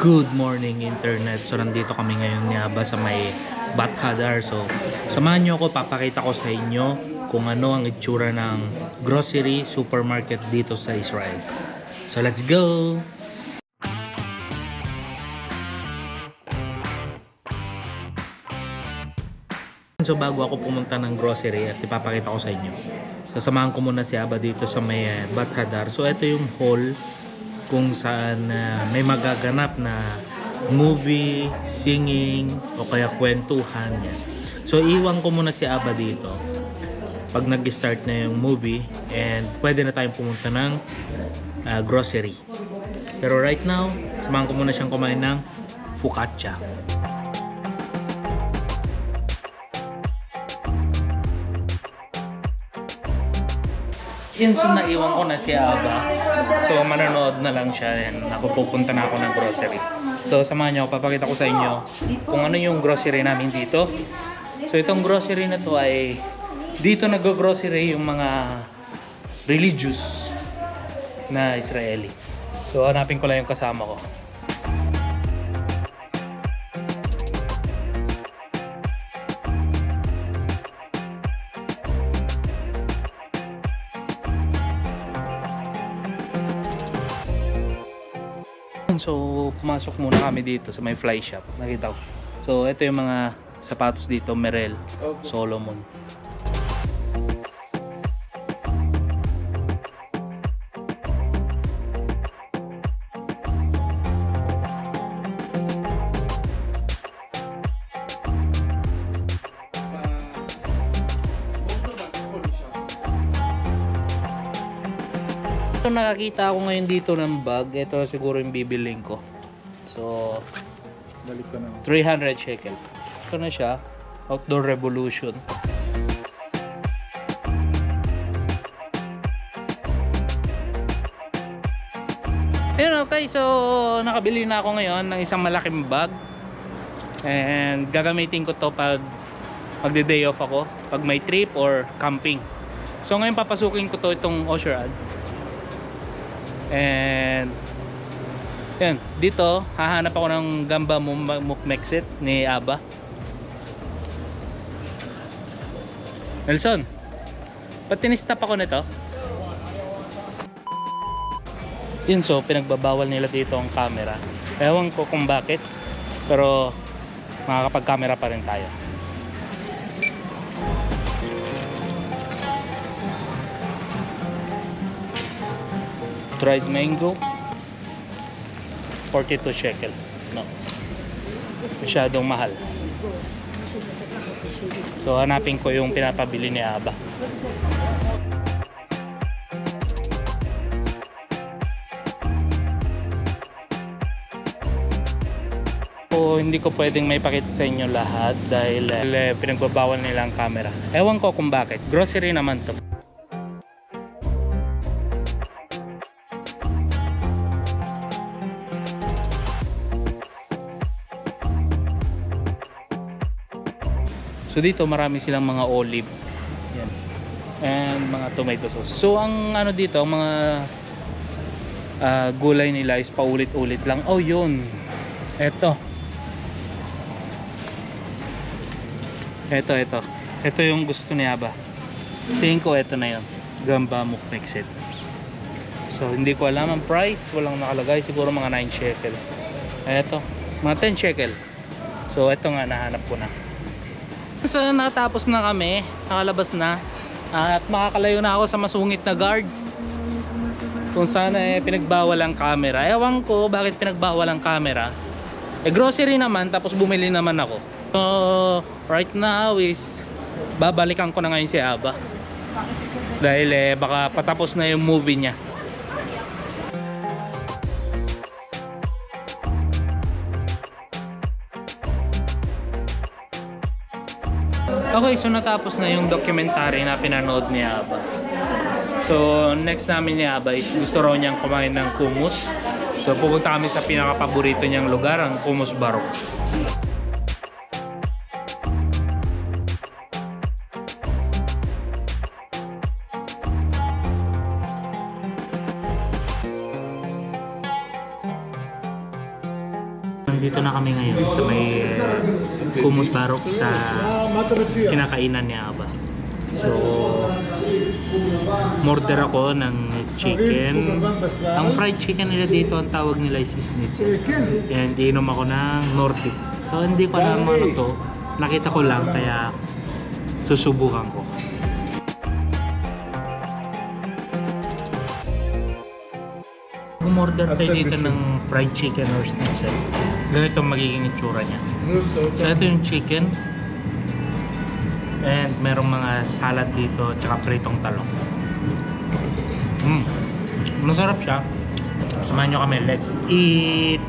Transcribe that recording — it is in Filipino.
Good morning internet. So nandito kami ngayon ni Aba sa may Bat Hadar. So samahan nyo ako, papakita ko sa inyo kung ano ang itsura ng grocery supermarket dito sa Israel. So let's go! So bago ako pumunta ng grocery at ipapakita ko sa inyo, sasamahan ko muna si Aba dito sa may Bat Hadar. So ito yung hall kung saan may magaganap na movie, singing o kaya kwentuhan yan. So iwan ko muna si Aba dito pag nag-start na yung movie and pwede na tayong pumunta ng grocery. Pero right now, samahan ko muna siyang kumain ng focaccia. Yun, so naiwan ko na si Aba. So manonood na lang siya and ako pupunta na ako ng grocery. So samahan niyo ako, papakita ko sa inyo kung ano yung grocery namin dito. So itong grocery na to ay dito nag-grocery yung mga religious na Israeli. So hanapin ko lang yung kasama ko. So pumasok muna kami dito sa may fly shop, nakita ko. So ito yung mga sapatos dito, Merrell, Solomon. So nakakita ako ngayon dito ng bag. Ito siguro yung bibiling ko. So Balik ka na. 300 shekel. Ito na siya, Outdoor Revolution. Ayun, okay, so nakabili na ako ngayon ng isang malaking bag. And gagamitin ko to pag magde-day off ako, pag may trip or camping. So ngayon papasukin ko to itong Osherad. And yan, dito hahanap ako ng gamba mukmekset ni Aba. Nelson, ba't tinistop ako nito? Yun, so pinagbabawal nila dito ang camera. Ewan ko kung bakit, pero makakapag-camera pa rin tayo. Dried mango, 42 shekel. No, masyadong mahal. So hanapin ko yung pinapabili ni Aba. So hindi ko pwedeng may pakita sa inyo lahat dahil pinagbabawal nila ang camera. Ewan ko kung bakit. Grocery naman to. So dito marami silang mga olive. Yan. And mga tomato sauce. So ang ano dito, ang mga gulay nila is paulit-ulit lang. Oh yun. Ito. Ito yung gusto ni Aba. Tingin ko ito na yun. Gamba mukmekset. So hindi ko alam ang price. Walang nakalagay. Siguro mga 9 shekel. Ito. Mga 10 shekel. So ito nga nahanap ko na. So nakatapos na kami, nakalabas na at makakalayo na ako sa masungit na guard kung saan pinagbawal ang camera. Ewan ko bakit pinagbawal ang camera. Grocery naman, tapos bumili naman ako. So right now is babalikan ko na ngayon si Aba dahil baka patapos na yung movie niya. Okay, so natapos na yung documentary na pinanood ni Aba. So next namin ni Aba is gusto raw niyang kumain ng hummus. So pupunta kami sa pinaka-paborito niyang lugar, ang Hummus Barok. Nandito na kami ngayon sa may Kumus Barok sa kinakainan ni Aba. So, order ako ng chicken. Ang fried chicken nila dito, ang tawag nila is schnitzel. And inom ako ng Nordic. So, hindi ko alam ano to. Nakita ko lang, kaya susubukan ko. Umorder tayo dito ng fried chicken or schnitzel. Ganito ang magiging itsura niya. So, ito yung chicken. And merong mga salad dito, tsaka pritong talong. Masarap siya. Samahan nyo kami. Let's eat!